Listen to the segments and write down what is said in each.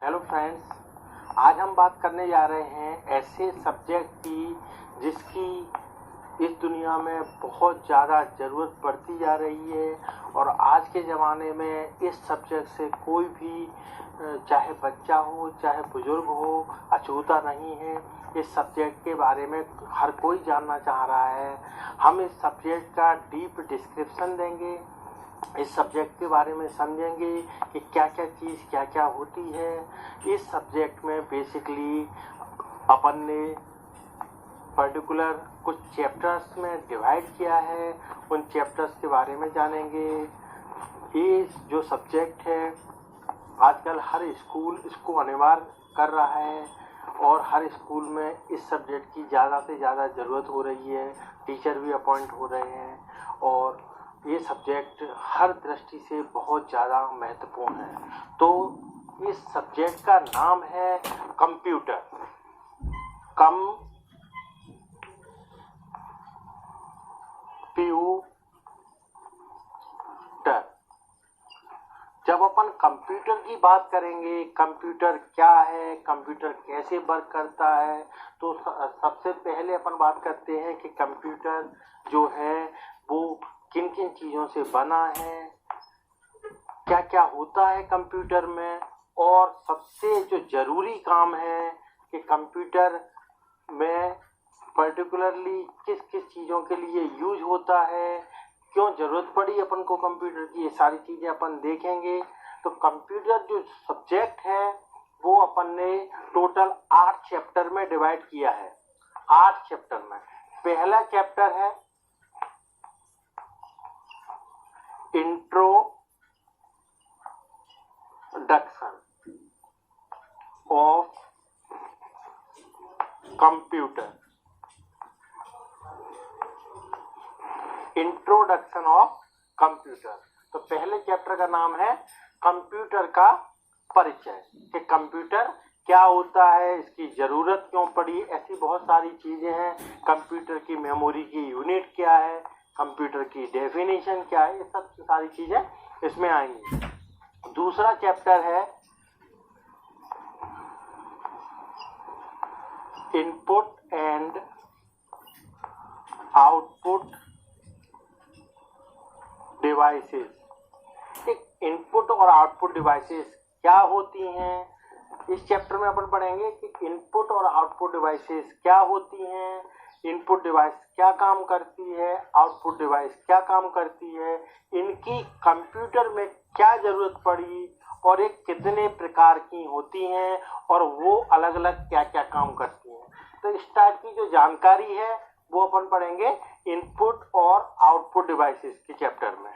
Hello friends, आज हम बात करने जा रहे हैं ऐसे सब्जेक्ट की जिसकी इस दुनिया में बहुत ज़्यादा ज़रूरत पड़ती जा रही है और आज के ज़माने में इस सब्जेक्ट से कोई भी चाहे बच्चा हो चाहे बुजुर्ग हो अछूता नहीं है। इस सब्जेक्ट के बारे में हर कोई जानना चाह रहा है। हम इस सब्जेक्ट का डीप डिस्क्रिप्शन देंगे, इस सब्जेक्ट के बारे में समझेंगे कि क्या क्या चीज़ क्या क्या होती है। इस सब्जेक्ट में बेसिकली अपन ने पर्टिकुलर कुछ चैप्टर्स में डिवाइड किया है, उन चैप्टर्स के बारे में जानेंगे। ये जो सब्जेक्ट है आजकल हर स्कूल इसको अनिवार्य कर रहा है और हर स्कूल में इस सब्जेक्ट की ज़्यादा से ज़्यादा ज़रूरत हो रही है। टीचर भी अपॉइंट हो रहे हैं और ये सब्जेक्ट हर दृष्टि से बहुत ज़्यादा महत्वपूर्ण है। तो इस सब्जेक्ट का नाम है कंप्यूटर। जब अपन कंप्यूटर की बात करेंगे, कंप्यूटर क्या है, कंप्यूटर कैसे वर्क करता है, तो सबसे पहले अपन बात करते हैं कि कंप्यूटर जो है वो किन किन चीज़ों से बना है, क्या क्या होता है कंप्यूटर में, और सबसे जो ज़रूरी काम है कि कंप्यूटर में पर्टिकुलरली किस किस चीज़ों के लिए यूज होता है, क्यों ज़रूरत पड़ी अपन को कंप्यूटर की, ये सारी चीज़ें अपन देखेंगे। तो कंप्यूटर जो सब्जेक्ट है वो अपन ने टोटल 8 चैप्टर में डिवाइड किया है। 8 चैप्टर में पहला चैप्टर है introduction of computer. Introduction of computer, तो पहले चैप्टर का नाम है कंप्यूटर का परिचय, कि कंप्यूटर क्या होता है, इसकी जरूरत क्यों पड़ी, ऐसी बहुत सारी चीजें हैं। कंप्यूटर की मेमोरी की यूनिट क्या है, कंप्यूटर की डेफिनेशन क्या है, ये सब सारी चीजें इसमें आएंगी। दूसरा चैप्टर है input and output devices. Input और आउटपुट डिवाइसेस क्या होती हैं, इस चैप्टर में अपन पढ़ेंगे कि इनपुट और आउटपुट डिवाइसेस क्या होती हैं, इनपुट डिवाइस क्या काम करती है, आउटपुट डिवाइस क्या काम करती है, इनकी कंप्यूटर में क्या जरूरत पड़ी और ये कितने प्रकार की होती हैं और वो अलग अलग क्या क्या काम करती हैं। तो इस टाइप की जो जानकारी है वो अपन पढ़ेंगे इनपुट और आउटपुट डिवाइसेस के चैप्टर में।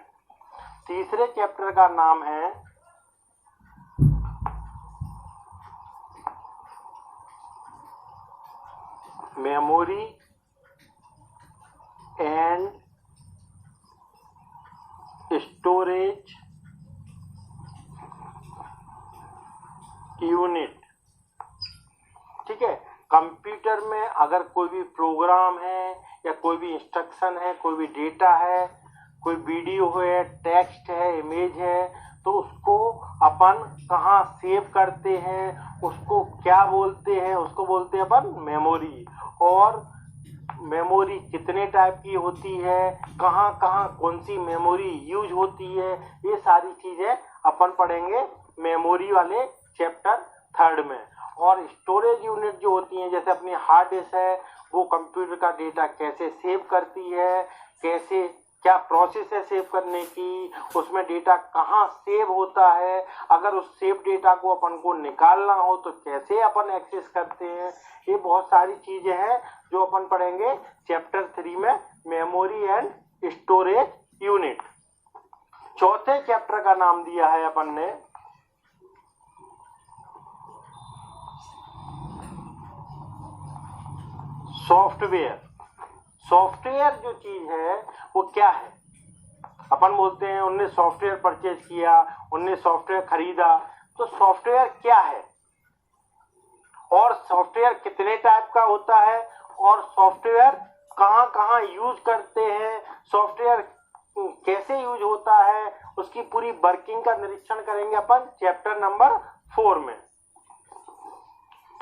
तीसरे चैप्टर का नाम है मेमोरी एंड स्टोरेज यूनिट। ठीक है, कंप्यूटर में अगर कोई भी प्रोग्राम है या कोई भी इंस्ट्रक्शन है, कोई भी डेटा है, कोई वीडियो है, टेक्स्ट है, इमेज है, तो उसको अपन कहाँ सेव करते हैं, उसको क्या बोलते हैं, उसको बोलते हैं अपन मेमोरी। और मेमोरी कितने टाइप की होती है, कहाँ कहाँ कौन सी मेमोरी यूज होती है, ये सारी चीजें अपन पढ़ेंगे मेमोरी वाले चैप्टर 3 में। और स्टोरेज यूनिट जो होती हैं, जैसे अपनी हार्ड डिस्क है, वो कंप्यूटर का डेटा कैसे सेव करती है, कैसे क्या प्रोसेस है सेव करने की, उसमें डेटा कहाँ सेव होता है, अगर उस सेव डेटा को अपन को निकालना हो तो कैसे अपन एक्सेस करते हैं, ये बहुत सारी चीजें हैं जो अपन पढ़ेंगे चैप्टर 3 में, मेमोरी एंड स्टोरेज यूनिट। चौथे चैप्टर का नाम दिया है अपन ने सॉफ्टवेयर। सॉफ्टवेयर जो चीज है वो क्या है, अपन बोलते हैं उनने सॉफ्टवेयर परचेज किया, उनने सॉफ्टवेयर खरीदा, तो सॉफ्टवेयर क्या है और सॉफ्टवेयर कितने टाइप का होता है और सॉफ्टवेयर कहाँ कहाँ यूज करते हैं, सॉफ्टवेयर कैसे यूज होता है, उसकी पूरी वर्किंग का निरीक्षण करेंगे अपन चैप्टर नंबर 4 में।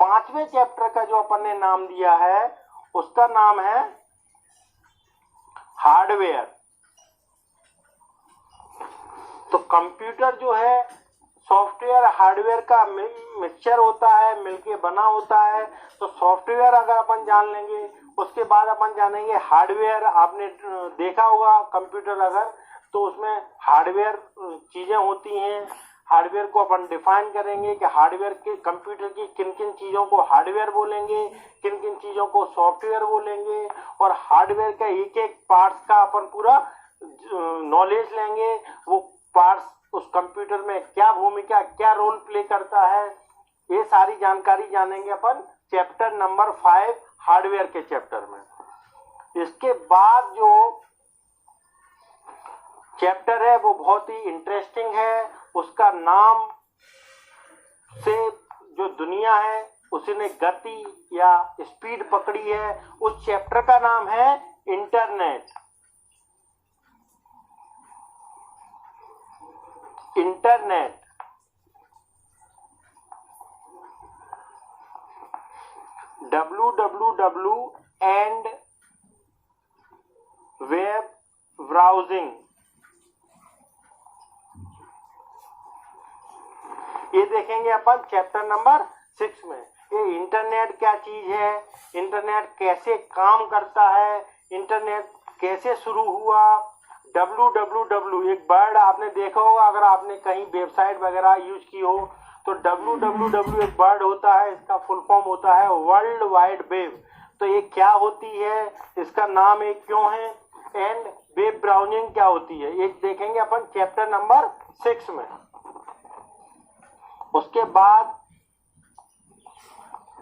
5वें चैप्टर का जो अपन ने नाम दिया है उसका नाम है हार्डवेयर। तो कंप्यूटर जो है सॉफ्टवेयर हार्डवेयर का मिक्सचर होता है, मिलके बना होता है। तो सॉफ्टवेयर अगर अपन जान लेंगे उसके बाद अपन जानेंगे हार्डवेयर। आपने देखा होगा कंप्यूटर अगर, तो उसमें हार्डवेयर चीजें होती हैं। हार्डवेयर को अपन डिफाइन करेंगे कि हार्डवेयर के कंप्यूटर की किन किन चीजों को हार्डवेयर बोलेंगे, किन किन चीजों को सॉफ्टवेयर बोलेंगे, और हार्डवेयर का एक एक पार्ट्स का अपन पूरा नॉलेज लेंगे। वो पार्ट्स उस कंप्यूटर में क्या भूमिका, क्या रोल प्ले करता है, ये सारी जानकारी जानेंगे अपन चैप्टर नंबर 5 हार्डवेयर के चैप्टर में। इसके बाद जो चैप्टर है वो बहुत ही इंटरेस्टिंग है। उसका नाम से जो दुनिया है उसने गति या स्पीड पकड़ी है। उस चैप्टर का नाम है internet. Internet www and web browsing, ये देखेंगे अपन चैप्टर नंबर 6 में। ये इंटरनेट क्या चीज है, इंटरनेट कैसे काम करता है, इंटरनेट कैसे शुरू हुआ। www एक वर्ड आपने देखा होगा, अगर आपने कहीं वेबसाइट वगैरह यूज की हो तो www एक वर्ड होता है, इसका फुल फॉर्म होता है वर्ल्ड वाइड वेब। तो ये क्या होती है, इसका नाम ये क्यों है, एंड वेब ब्राउजिंग क्या होती है, ये देखेंगे अपन चैप्टर नंबर 6 में। उसके बाद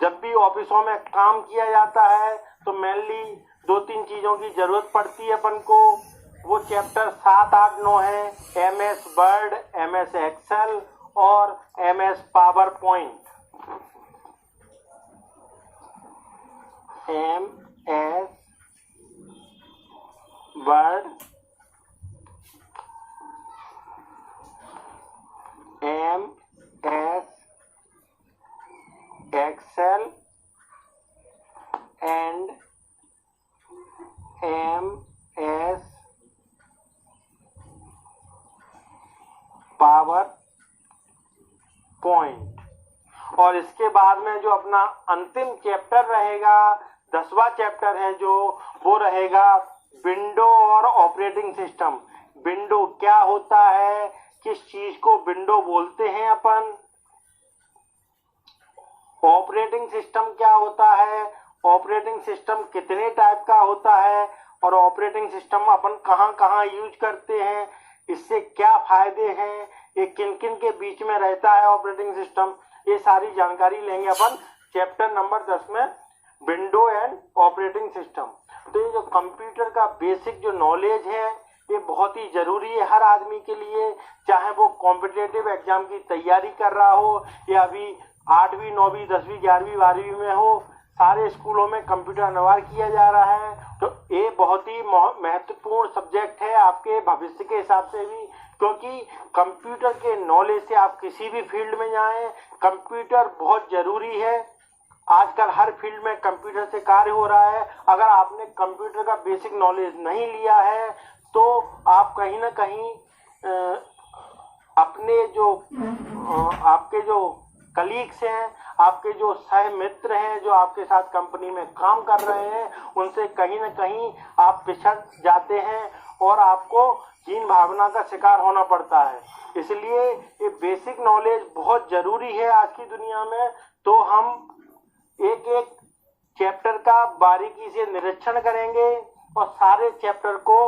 जब भी ऑफिसों में काम किया जाता है तो मेनली 2-3 चीजों की जरूरत पड़ती है अपन को। वो चैप्टर 7, 8, 9 है। MS वर्ड, MS एक्सेल और MS PowerPoint. MS Word, MS Excel and MS PowerPoint. और इसके बाद में जो अपना अंतिम चैप्टर रहेगा, 10वां चैप्टर है जो, वो रहेगा विंडो और ऑपरेटिंग सिस्टम। विंडो क्या होता है, किस चीज को विंडो बोलते हैं अपन, ऑपरेटिंग सिस्टम क्या होता है, ऑपरेटिंग सिस्टम कितने टाइप का होता है, और ऑपरेटिंग सिस्टम अपन कहां कहां यूज करते हैं, इससे क्या फायदे हैं, ये किन किन के बीच में रहता है ऑपरेटिंग सिस्टम, ये सारी जानकारी लेंगे अपन चैप्टर नंबर 10 में, विंडो एंड ऑपरेटिंग सिस्टम। तो ये जो कंप्यूटर का बेसिक जो नॉलेज है ये बहुत ही जरूरी है हर आदमी के लिए, चाहे वो कॉम्पिटिटिव एग्जाम की तैयारी कर रहा हो या अभी 8वीं 9वीं 10वीं 11वीं 12वीं में हो। सारे स्कूलों में कंप्यूटर अनिवार्य किया जा रहा है। तो ये बहुत ही महत्वपूर्ण सब्जेक्ट है आपके भविष्य के हिसाब से भी, क्योंकि कंप्यूटर के नॉलेज से आप किसी भी फील्ड में जाएं, कंप्यूटर बहुत जरूरी है। आजकल हर फील्ड में कंप्यूटर से कार्य हो रहा है। अगर आपने कंप्यूटर का बेसिक नॉलेज नहीं लिया है तो आप कहीं ना कहीं अपने जो आपके जो कलीग्स हैं, आपके जो सह मित्र हैं, जो आपके साथ कंपनी में काम कर रहे हैं, उनसे कहीं ना कहीं आप पिछड़ जाते हैं और आपको हीन भावना का शिकार होना पड़ता है। इसलिए ये बेसिक नॉलेज बहुत जरूरी है आज की दुनिया में। तो हम एक एक चैप्टर का बारीकी से निरीक्षण करेंगे और सारे चैप्टर को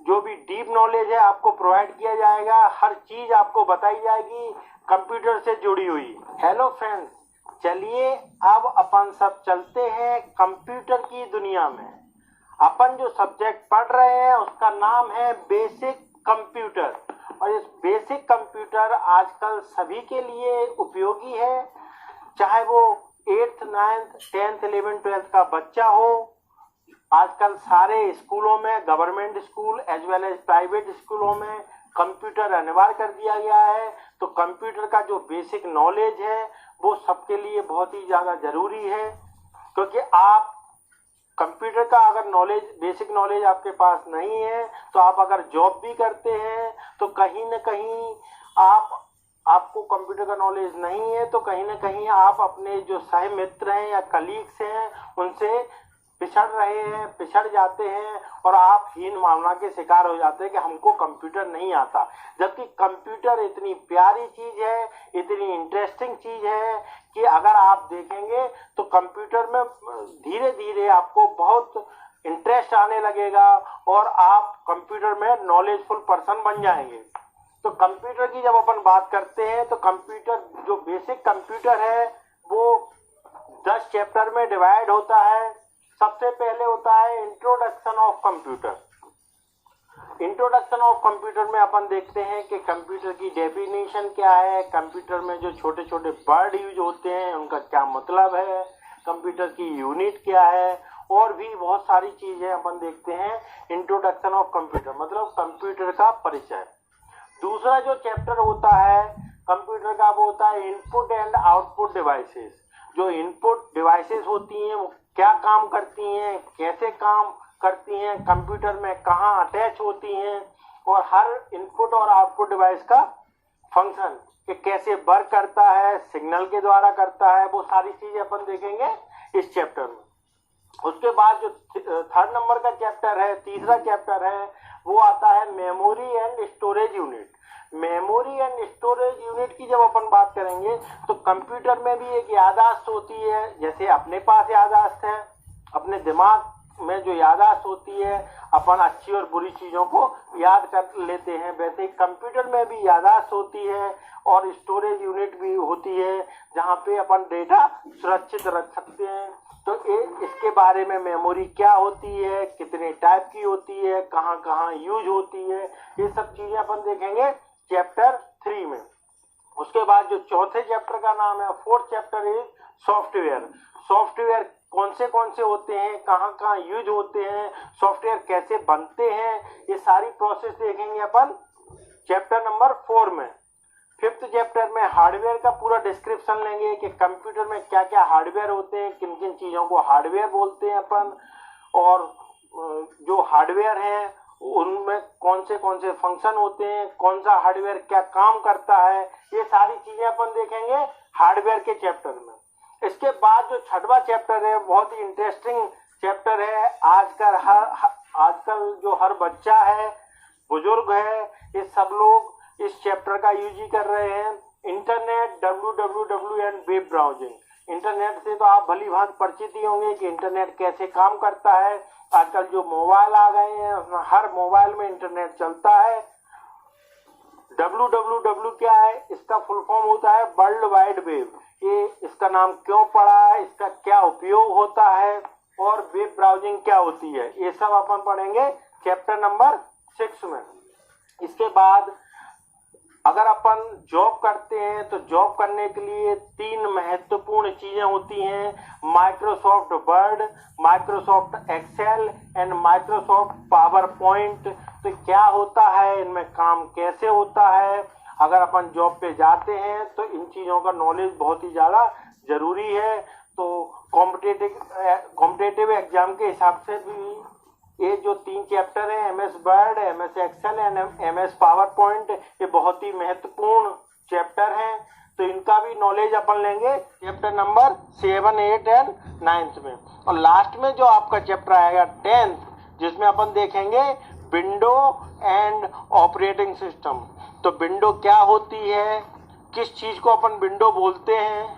जो भी डीप नॉलेज है आपको प्रोवाइड किया जाएगा, हर चीज आपको बताई जाएगी कंप्यूटर से जुड़ी हुई। हेलो फ्रेंड्स, चलिए अब अपन सब चलते हैं कंप्यूटर की दुनिया में। अपन जो सब्जेक्ट पढ़ रहे हैं उसका नाम है बेसिक कंप्यूटर, और इस बेसिक कंप्यूटर आजकल सभी के लिए उपयोगी है, चाहे वो 8th 9th 10th 11th 12th का बच्चा हो। आजकल सारे स्कूलों में, government school as well as private स्कूलों में कंप्यूटर अनिवार्य कर दिया गया है। तो कंप्यूटर का जो बेसिक नॉलेज है वो सबके लिए बहुत ही ज़्यादा ज़रूरी है, क्योंकि आप कंप्यूटर का अगर नॉलेज, बेसिक नॉलेज आपके पास नहीं है तो आप अगर जॉब भी करते हैं तो कहीं ना कहीं आपको कंप्यूटर का नॉलेज नहीं है तो कहीं ना कहीं आप अपने जो सह मित्र हैं या कलीग्स हैं उनसे पिछड़ जाते हैं और आप हीन भावना के शिकार हो जाते हैं कि हमको कंप्यूटर नहीं आता। जबकि कंप्यूटर इतनी प्यारी चीज है, इतनी इंटरेस्टिंग चीज है कि अगर आप देखेंगे तो कंप्यूटर में धीरे धीरे आपको बहुत इंटरेस्ट आने लगेगा और आप कंप्यूटर में नॉलेजफुल पर्सन बन जाएंगे। तो कंप्यूटर की जब अपन बात करते हैं तो कंप्यूटर, जो बेसिक कंप्यूटर है वो 10 चैप्टर में डिवाइड होता है। सबसे पहले होता है introduction of computer. Introduction of computer में अपन देखते हैं कि कंप्यूटर की डेफिनेशन क्या है, कंप्यूटर में जो छोटे छोटे वर्ड यूज होते हैं उनका क्या मतलब है, कंप्यूटर की यूनिट क्या है, और भी बहुत सारी चीजें अपन देखते हैं। इंट्रोडक्शन ऑफ कंप्यूटर मतलब कंप्यूटर का परिचय। दूसरा जो चैप्टर होता है कंप्यूटर का वो होता है इनपुट एंड आउटपुट डिवाइसेस। जो इनपुट डिवाइसेस होती हैं वो क्या काम करती हैं, कैसे काम करती हैं, कंप्यूटर में कहाँ अटैच होती हैं, और हर इनपुट और आउटपुट डिवाइस का फंक्शन कि कैसे वर्क करता है, सिग्नल के द्वारा करता है, वो सारी चीजें अपन देखेंगे इस चैप्टर में। उसके बाद जो 3rd नंबर का चैप्टर है, तीसरा चैप्टर है, वो आता है memory and storage unit. Memory and storage unit की जब अपन बात करेंगे तो कंप्यूटर में भी एक याददाश्त होती है। जैसे अपने पास याददाश्त है, अपने दिमाग में जो याददाश्त होती है अपन अच्छी और बुरी चीजों को याद कर लेते हैं, वैसे ही कंप्यूटर में भी याददाश्त होती है और स्टोरेज यूनिट भी होती है जहाँ पे अपन डेटा सुरक्षित रख सकते हैं। तो इसके बारे में मेमोरी क्या होती है, कितने टाइप की होती है, कहाँ कहाँ यूज होती है, ये सब चीजें अपन देखेंगे चैप्टर 3 में। उसके बाद जो चौथे चैप्टर का नाम है, 4th chapter is software. Software कौन से होते हैं, कहाँ कहाँ यूज होते हैं, सॉफ्टवेयर कैसे बनते हैं, ये सारी प्रोसेस देखेंगे अपन चैप्टर नंबर 4 में। 5th चैप्टर में हार्डवेयर का पूरा डिस्क्रिप्शन लेंगे कि कंप्यूटर में क्या क्या हार्डवेयर होते हैं, किन किन चीजों को हार्डवेयर बोलते हैं अपन, और जो हार्डवेयर है उनमें कौन से फंक्शन होते हैं, कौन सा हार्डवेयर क्या काम करता है, ये सारी चीजें अपन देखेंगे हार्डवेयर के चैप्टर में। इसके बाद जो 6वां चैप्टर है बहुत ही इंटरेस्टिंग चैप्टर है। आजकल जो हर बच्चा है, बुजुर्ग है, ये सब लोग इस चैप्टर का यूज कर रहे हैं। Internet, www and web browsing. Internet से तो आप भली भांति परिचित ही होंगे कि इंटरनेट कैसे काम करता है। आजकल जो मोबाइल आ गए हैं उसमें हर मोबाइल में इंटरनेट चलता है। www क्या है, इसका फुल फॉर्म होता है वर्ल्ड वाइड वेब। ये इसका नाम क्यों पड़ा है, इसका क्या उपयोग होता है, और वेब ब्राउजिंग क्या होती है, ये सब अपन पढ़ेंगे चैप्टर नंबर 6 में। इसके बाद अगर अपन जॉब करते हैं तो जॉब करने के लिए 3 महत्वपूर्ण चीजें होती हैं, Microsoft Word, Microsoft Excel and Microsoft PowerPoint. तो क्या होता है, इनमें काम कैसे होता है, अगर अपन जॉब पे जाते हैं तो इन चीजों का नॉलेज बहुत ही ज्यादा जरूरी है। तो कॉम्पिटिटिव एग्जाम के हिसाब से भी ये जो 3 चैप्टर है, MS Word, MS Excel and MS PowerPoint, ये बहुत ही महत्वपूर्ण चैप्टर हैं। तो इनका भी नॉलेज अपन लेंगे चैप्टर नंबर 7, 8 एंड 9 में। और लास्ट में जो आपका चैप्टर आएगा 10th, जिसमें अपन देखेंगे विंडो एंड ऑपरेटिंग सिस्टम। तो विंडो क्या होती है, किस चीज को अपन विंडो बोलते हैं,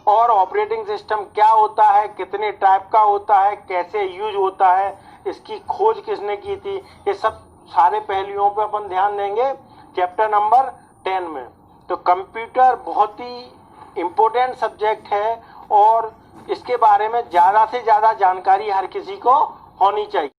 और ऑपरेटिंग सिस्टम क्या होता है, कितने टाइप का होता है, कैसे यूज होता है, इसकी खोज किसने की थी, ये सब सारे पहलुओं पे अपन ध्यान देंगे चैप्टर नंबर 10 में। तो कंप्यूटर बहुत ही इम्पोर्टेंट सब्जेक्ट है और इसके बारे में ज़्यादा से ज़्यादा जानकारी हर किसी को होनी चाहिए।